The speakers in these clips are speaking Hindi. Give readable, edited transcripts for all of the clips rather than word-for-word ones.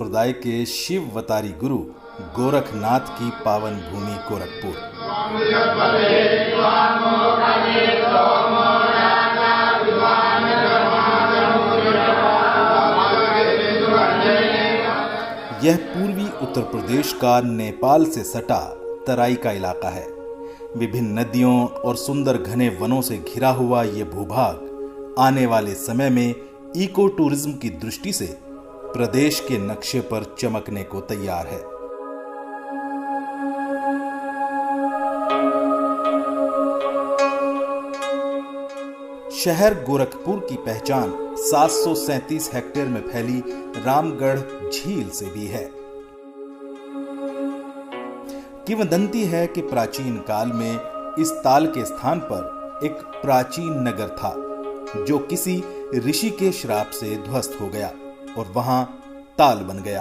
संप्रदाय के शिववतारी गुरु गोरखनाथ की पावन भूमि गोरखपुर। यह पूर्वी उत्तर प्रदेश का नेपाल से सटा तराई का इलाका है। विभिन्न नदियों और सुंदर घने वनों से घिरा हुआ यह भूभाग आने वाले समय में इको टूरिज्म की दृष्टि से प्रदेश के नक्शे पर चमकने को तैयार है। शहर गोरखपुर की पहचान 737 हेक्टेयर में फैली रामगढ़ झील से भी है। किंवदंती है कि प्राचीन काल में इस ताल के स्थान पर एक प्राचीन नगर था जो किसी ऋषि के श्राप से ध्वस्त हो गया और वहां ताल बन गया।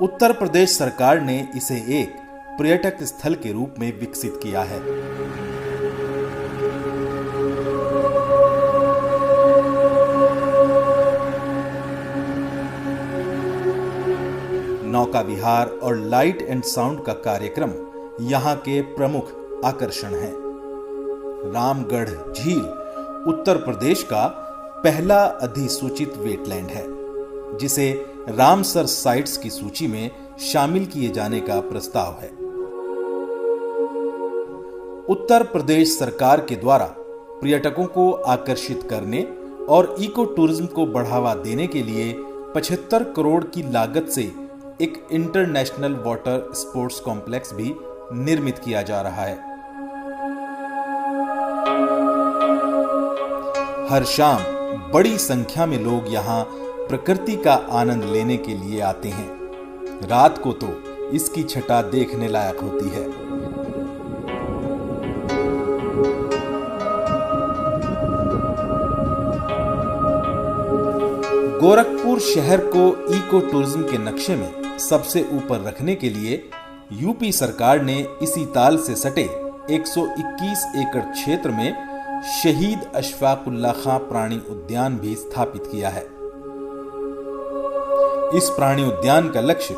उत्तर प्रदेश सरकार ने इसे एक पर्यटक स्थल के रूप में विकसित किया है। नौका विहार और लाइट एंड साउंड का कार्यक्रम यहां के प्रमुख आकर्षण हैं। रामगढ़ झील उत्तर प्रदेश का पहला अधिसूचित वेटलैंड है जिसे रामसर साइट्स की सूची में शामिल किए जाने का प्रस्ताव है। उत्तर प्रदेश सरकार के द्वारा पर्यटकों को आकर्षित करने और इको टूरिज्म को बढ़ावा देने के लिए 75 करोड़ की लागत से एक इंटरनेशनल वाटर स्पोर्ट्स कॉम्प्लेक्स भी निर्मित किया जा रहा है। हर शाम बड़ी संख्या में लोग यहां प्रकृति का आनंद लेने के लिए आते हैं। रात को तो इसकी छटा देखने लायक होती है। गोरखपुर शहर को इको टूरिज्म के नक्शे में सबसे ऊपर रखने के लिए यूपी सरकार ने इसी ताल से सटे 121 एकड़ क्षेत्र में शहीद अशफाकुल्ला खां प्राणी उद्यान भी स्थापित किया है। इस प्राणी उद्यान का लक्ष्य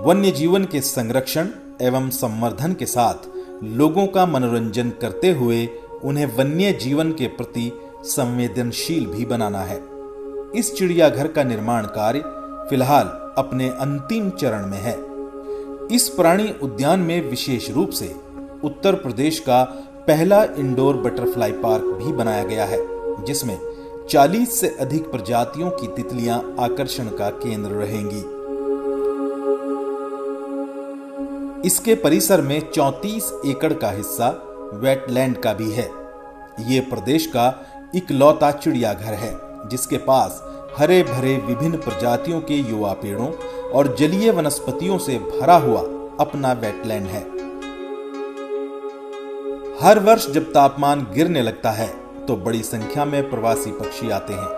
वन्य जीवन के संरक्षण एवं संवर्धन के साथ लोगों का मनोरंजन करते हुए उन्हें वन्य जीवन के प्रति संवेदनशील भी बनाना है। इस चिड़ियाघर का निर्माण कार्य फिलहाल अपने अंतिम चरण में है। इस प्राणी उद्यान में विशेष रूप से उत्तर प्रदेश का पहला इंडोर बटरफ्लाई पार्क भी बनाया गया है जिसमें 40 से अधिक प्रजातियों की तितलियां आकर्षण का केंद्र रहेंगी। इसके परिसर में 34 एकड़ का हिस्सा वेटलैंड का भी है। ये प्रदेश का इकलौता चिड़ियाघर है जिसके पास हरे भरे विभिन्न प्रजातियों के युवा पेड़ों और जलीय वनस्पतियों से भरा हुआ अपना वेटलैंड है। हर वर्ष जब तापमान गिरने लगता है तो बड़ी संख्या में प्रवासी पक्षी आते हैं।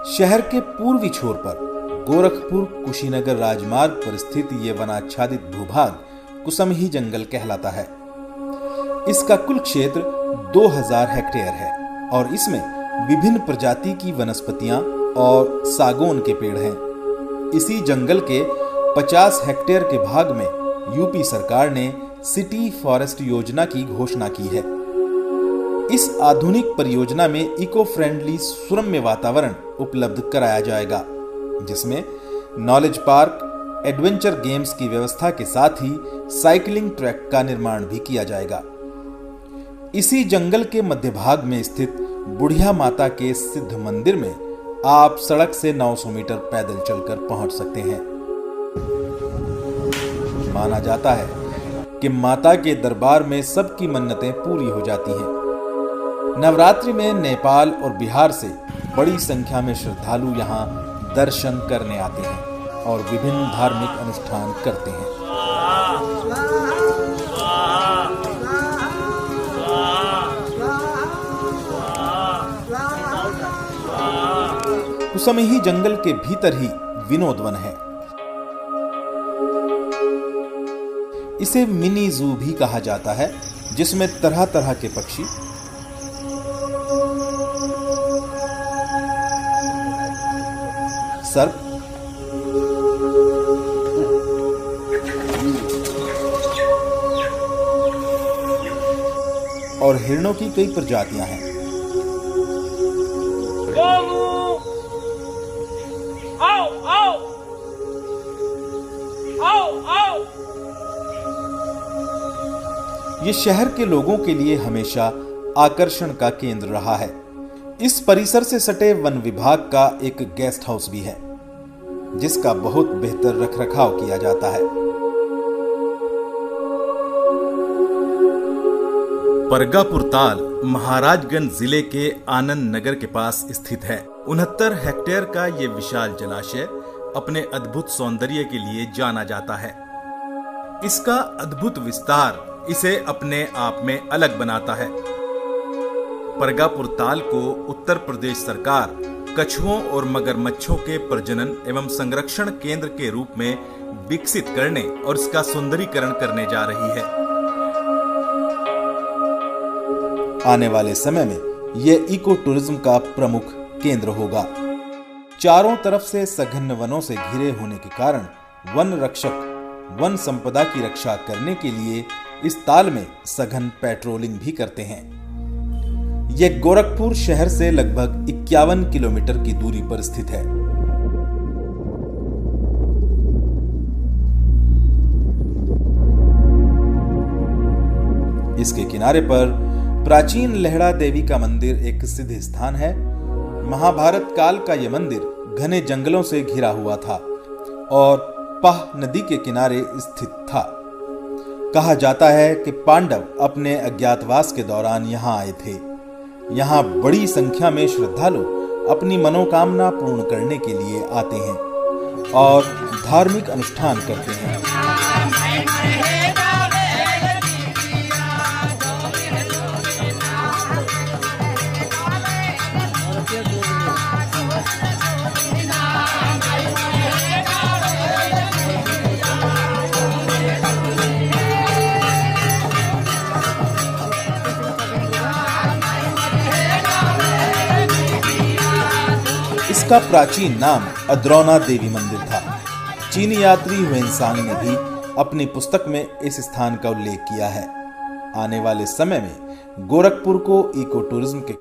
शहर के पूर्वी छोर पर गोरखपुर कुशीनगर राजमार्ग पर स्थित यह वनाच्छादित भूभाग कुसमही जंगल कहलाता है। इसका कुल क्षेत्र 2000 हेक्टेयर है और इसमें विभिन्न प्रजाति की वनस्पतियां और सागौन के पेड़ हैं। इसी जंगल के 50 हेक्टेयर के भाग में यूपी सरकार ने सिटी फॉरेस्ट योजना की घोषणा की है। इस आधुनिक परियोजना में इको फ्रेंडली सुरम्य वातावरण उपलब्ध कराया जाएगा जिसमें नॉलेज पार्क, एडवेंचर गेम्स की व्यवस्था के साथ ही साइकिलिंग ट्रैक का निर्माण भी किया जाएगा। इसी जंगल के मध्य भाग में स्थित बुढ़िया माता के सिद्ध मंदिर में आप सड़क से 900 मीटर पैदल चलकर पहुंच सकते हैं। माना जाता है कि माता के दरबार में सबकी मन्नतें पूरी हो जाती हैं। नवरात्रि में नेपाल और बिहार से बड़ी संख्या में श्रद्धालु यहां दर्शन करने आते हैं और विभिन्न धार्मिक अनुष्ठान करते हैं। कुसमही जंगल के भीतर ही विनोद वन है। इसे मिनी जू भी कहा जाता है जिसमें तरह तरह के पक्षी, सर्प, और हिरणों की कई प्रजातियां हैं। ये शहर के लोगों के लिए हमेशा आकर्षण का केंद्र रहा है। इस परिसर से सटे वन विभाग का एक गेस्ट हाउस भी है, जिसका बहुत बेहतर रखरखाव किया जाता है। परगापुर ताल महाराजगंज जिले के आनंद नगर के पास स्थित है। 69 हेक्टेयर का ये विशाल जलाशय अपने अद्भुत सौंदर्य के लिए जाना जाता है। इसका अद्भुत विस्तार इसे अपने आप में अलग बनाता है। परगापुर ताल को उत्तर प्रदेश सरकार कछुओं और मगरमच्छों के प्रजनन एवं संरक्षण केंद्र के रूप में विकसित करने और इसका सुंदरीकरण करने जा रही है। आने वाले समय में यह इको टूरिज्म का प्रमुख केंद्र होगा। चारों तरफ से सघन वनों से घिरे होने के कारण वन रक्षक वन संपदा की रक्षा करने के लिए इस ताल में सघन पेट्रोलिंग भी करते हैं। यह गोरखपुर शहर से लगभग 51 किलोमीटर की दूरी पर स्थित है। इसके किनारे पर प्राचीन लेहड़ा देवी का मंदिर एक सिद्ध स्थान है। महाभारत काल का यह मंदिर घने जंगलों से घिरा हुआ था और पाह नदी के किनारे स्थित था। कहा जाता है कि पांडव अपने अज्ञातवास के दौरान यहाँ आए थे। यहाँ बड़ी संख्या में श्रद्धालु अपनी मनोकामना पूर्ण करने के लिए आते हैं और धार्मिक अनुष्ठान करते हैं। इसका प्राचीन नाम अद्रौना देवी मंदिर था। चीनी यात्री हुएनसांग ने भी अपनी पुस्तक में इस स्थान का उल्लेख किया है। आने वाले समय में गोरखपुर को इको टूरिज्म के